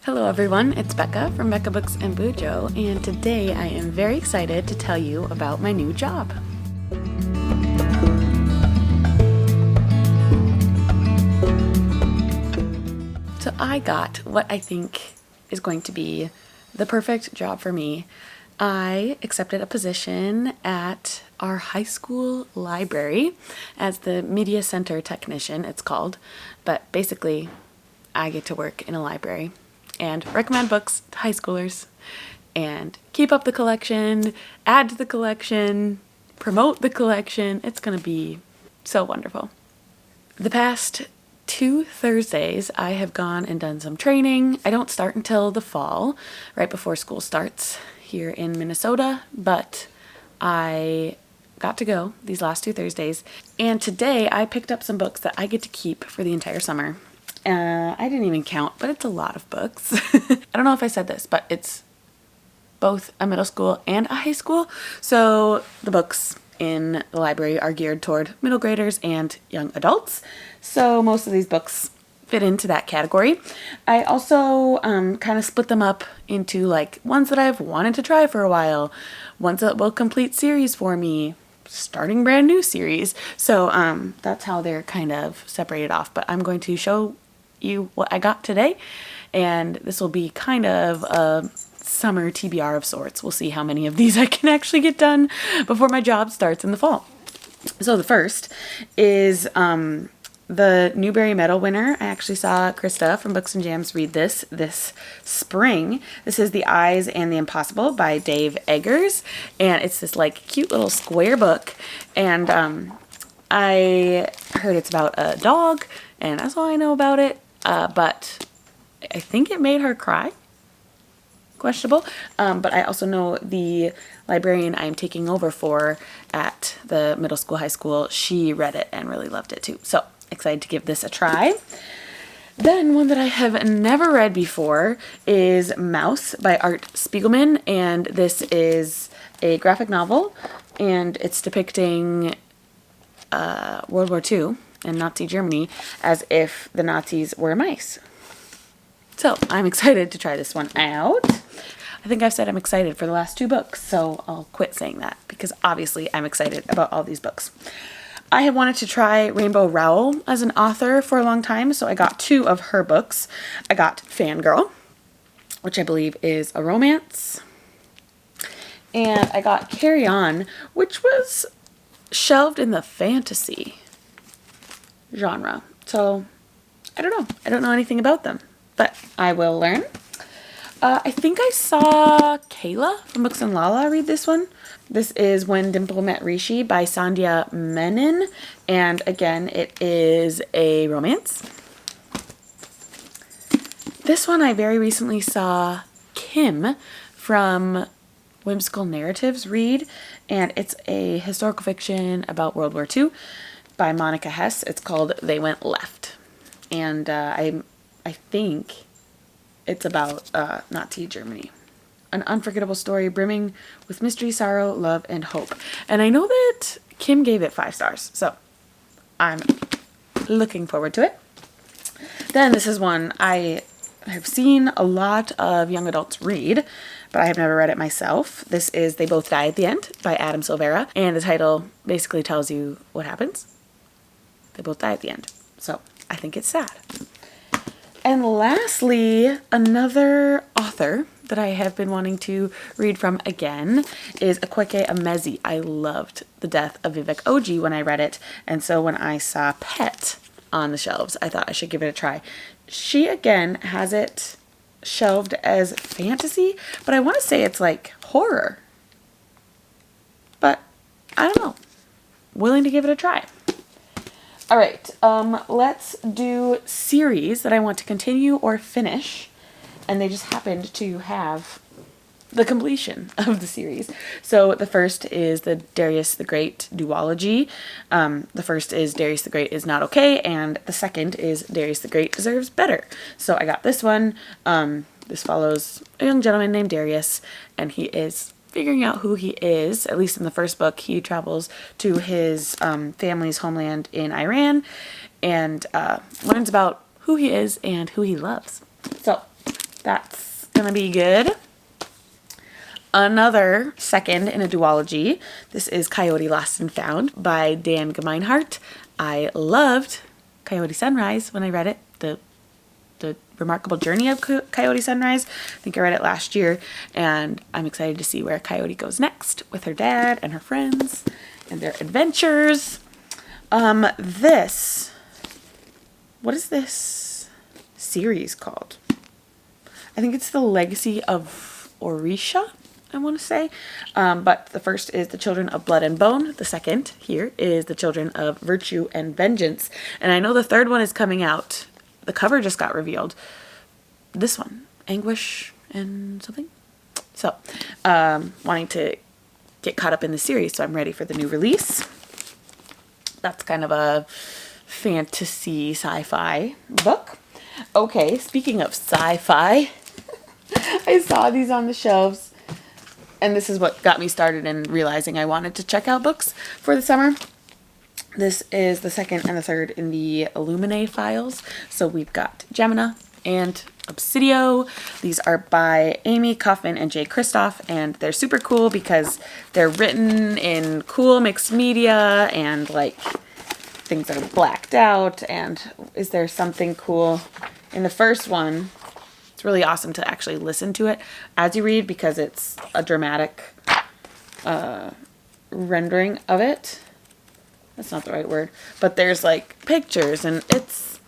Hello everyone, it's Becca from Becca Books and Bujo, and today I am very excited to tell you about my new job. So I got what I think is going to be the perfect job for me. I accepted a position at our high school library as the media center technician, it's called, but basically I get to work in a library and recommend books to high schoolers and keep up the collection, add to the collection, promote the collection. It's going to be so wonderful. The past 2 Thursdays, I have gone and done some training. I don't start until the fall, right before school starts here in Minnesota, but I got to go these last 2 Thursdays. And today I picked up some books that I get to keep for the entire summer. I didn't even count, but it's a lot of books. I don't know if I said this, but it's both a middle school and a high school. So the books in the library are geared toward middle graders and young adults. So most of these books fit into that category. I also kind of split them up into like ones that I've wanted to try for a while, ones that will complete series for me, starting brand new series. So that's how they're kind of separated off. But I'm going to show you what I got today, and this will be kind of a summer TBR of sorts. We'll see how many of these I can actually get done before my job starts in the fall. So the first is the Newbery Medal winner. I actually saw Krista from Books and Jams read this spring. This is The Eyes and the Impossible by Dave Eggers, and it's this like cute little square book, and I heard it's about a dog, and that's all I know about it, but I think it made her cry. Questionable. But I also know the librarian I'm taking over for at the middle school, high school, she read it and really loved it too. So excited to give this a try. Then one that I have never read before is Mouse by Art Spiegelman, and this is a graphic novel, and it's depicting World War II in Nazi Germany as if the Nazis were mice. So I'm excited to try this one out. I think I've said I'm excited for the last 2 books, so I'll quit saying that because obviously I'm excited about all these books. I have wanted to try Rainbow Rowell as an author for a long time, so I got 2 of her books. I got Fangirl, which I believe is a romance, and I got Carry On, which was shelved in the fantasy genre. So I don't know. I don't know anything about them, but I will learn. I think I saw Kayla from Books and Lala read this one. This is When Dimple Met Rishi by Sandhya Menon, and again, it is a romance. This one I very recently saw Kim from Whimsical Narratives read, and it's a historical fiction about World War II by Monica Hess. It's called They Went Left, and I think it's about Nazi Germany. An unforgettable story brimming with mystery, sorrow, love, and hope. And I know that Kim gave it 5 stars, so I'm looking forward to it. Then this is one I have seen a lot of young adults read, but I have never read it myself. This is They Both Die at the End by Adam Silvera, and the title basically tells you what happens. They both die at the end. So I think it's sad. And lastly, another author that I have been wanting to read from again is Akwaeke Emezi. I loved The Death of Vivek Oji when I read it, and so when I saw Pet on the shelves, I thought I should give it a try. She, again, has it shelved as fantasy, but I want to say it's like horror. But I don't know. Willing to give it a try. All right, let's do series that I want to continue or finish, and they just happened to have the completion of the series. So the first is the Darius the Great duology. The first is Darius the Great is Not Okay, and the second is Darius the Great Deserves Better. So I got this one. This follows a young gentleman named Darius, and he is figuring out who he is. At least in the first book, he travels to his family's homeland in Iran and learns about who he is and who he loves. So That's gonna be good. Another second in a duology. This is Coyote Lost and Found by Dan Gemeinhart. I loved Coyote Sunrise when I read it. The Remarkable Journey of Coyote Sunrise. I think I read it last year, and I'm excited to see where Coyote goes next with her dad and her friends and their adventures. What is this series called? I think it's The Legacy of Orisha, I want to say. But the first is The Children of Blood and Bone. The second here is The Children of Virtue and Vengeance. And I know the third one is coming out. The cover just got revealed. This one, Anguish and something. So, wanting to get caught up in the series, so I'm ready for the new release. That's kind of a fantasy sci-fi book. Okay, speaking of sci-fi, I saw these on the shelves, and this is what got me started in realizing I wanted to check out books for the summer. This is the second and the third in the Illuminae files. So we've got Gemina and Obsidio. These are by Amy Kaufman and Jay Kristoff, and they're super cool because they're written in cool mixed media and like things that are blacked out. And is there something cool in the first one? It's really awesome to actually listen to it as you read because it's a dramatic rendering of it. That's not the right word, but there's like pictures and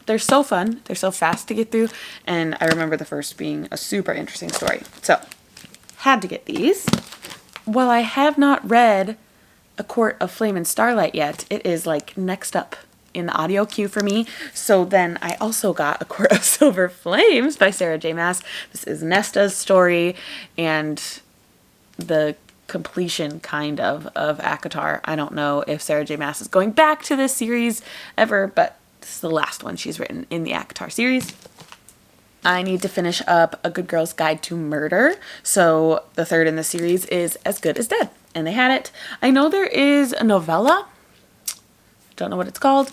they're so fun. They're so fast to get through. And I remember the first being a super interesting story. So had to get these. While I have not read A Court of Flame and Starlight yet, it is like next up in the audio queue for me. So then I also got A Court of Silver Flames by Sarah J Maas. This is Nesta's story and the completion kind of ACOTAR. I don't know if Sarah J Maas is going back to this series ever, but this is the last one she's written in the ACOTAR series. I need to finish up A Good Girl's Guide to Murder. So the third in the series is As Good as Dead, and they had it. I know there is a novella. Don't know what it's called,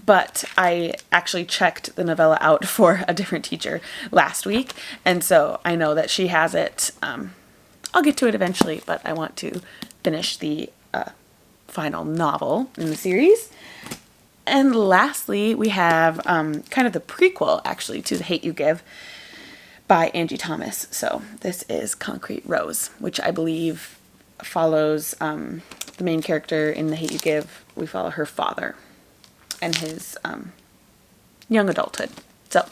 but I actually checked the novella out for a different teacher last week, and so I know that she has it. I'll get to it eventually, but I want to finish the final novel in the series. And lastly, we have kind of the prequel, actually, to The Hate U Give by Angie Thomas. So this is Concrete Rose, which I believe follows the main character in The Hate U Give. We follow her father and his young adulthood. So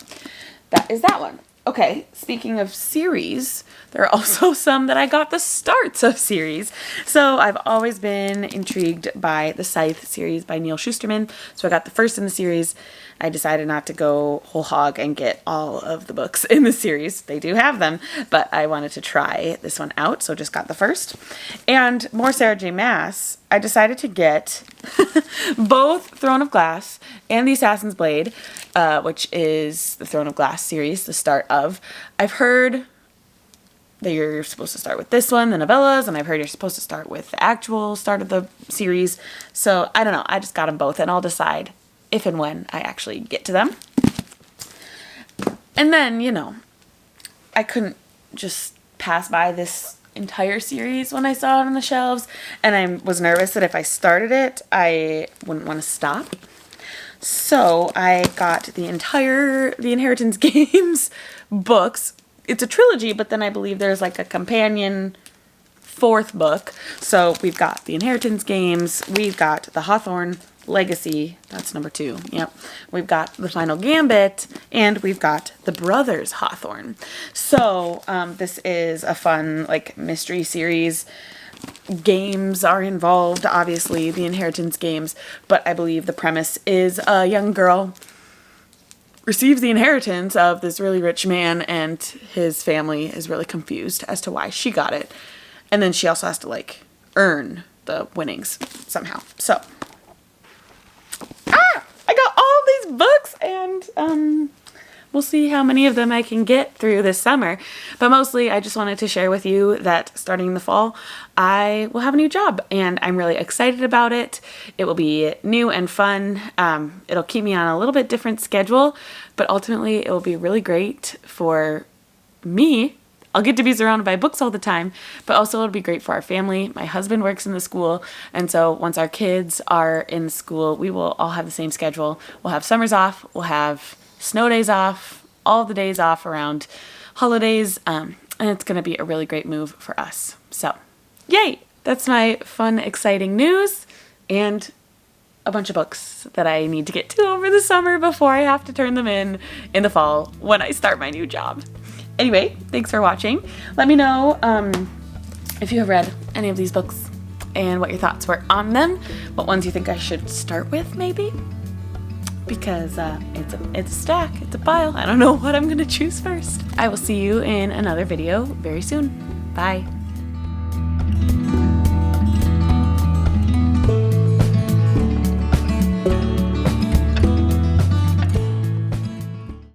that is that one. Okay, speaking of series, there are also some that I got the starts of series. So I've always been intrigued by the Scythe series by Neal Shusterman. So I got the first in the series. I decided not to go whole hog and get all of the books in the series. They do have them, but I wanted to try this one out, so just got the first. And more Sarah J Maas, I decided to get both Throne of Glass and The Assassin's Blade, which is the Throne of Glass series, the start of. I've heard that you're supposed to start with this one, the novellas, and I've heard you're supposed to start with the actual start of the series. So I don't know, I just got them both, and I'll decide if and when I actually get to them. And then, you know, I couldn't just pass by this entire series when I saw it on the shelves, and I was nervous that if I started it, I wouldn't want to stop. So I got the Inheritance Games books. It's a trilogy, but then I believe there's like a companion fourth book. So we've got the Inheritance Games, we've got the Hawthorne Legacy, that's number 2, yep. We've got The Final Gambit, and we've got The Brothers Hawthorne. So this is a fun like mystery series. Games are involved, obviously, the Inheritance Games, but I believe the premise is a young girl receives the inheritance of this really rich man, and his family is really confused as to why she got it. And then she also has to like earn the winnings somehow. So I got all these books, and we'll see how many of them I can get through this summer. But mostly I just wanted to share with you that starting in the fall, I will have a new job, and I'm really excited about it. It will be new and fun. It'll keep me on a little bit different schedule, but ultimately it will be really great for me, I'll get to be surrounded by books all the time, but also it'll be great for our family. My husband works in the school, and so once our kids are in school, we will all have the same schedule. We'll have summers off, we'll have snow days off, all the days off around holidays, and it's going to be a really great move for us. So, yay! That's my fun, exciting news, and a bunch of books that I need to get to over the summer before I have to turn them in the fall when I start my new job. Anyway, thanks for watching. Let me know if you have read any of these books and what your thoughts were on them, what ones you think I should start with maybe, because it's a stack, it's a pile. I don't know what I'm gonna choose first. I will see you in another video very soon. Bye.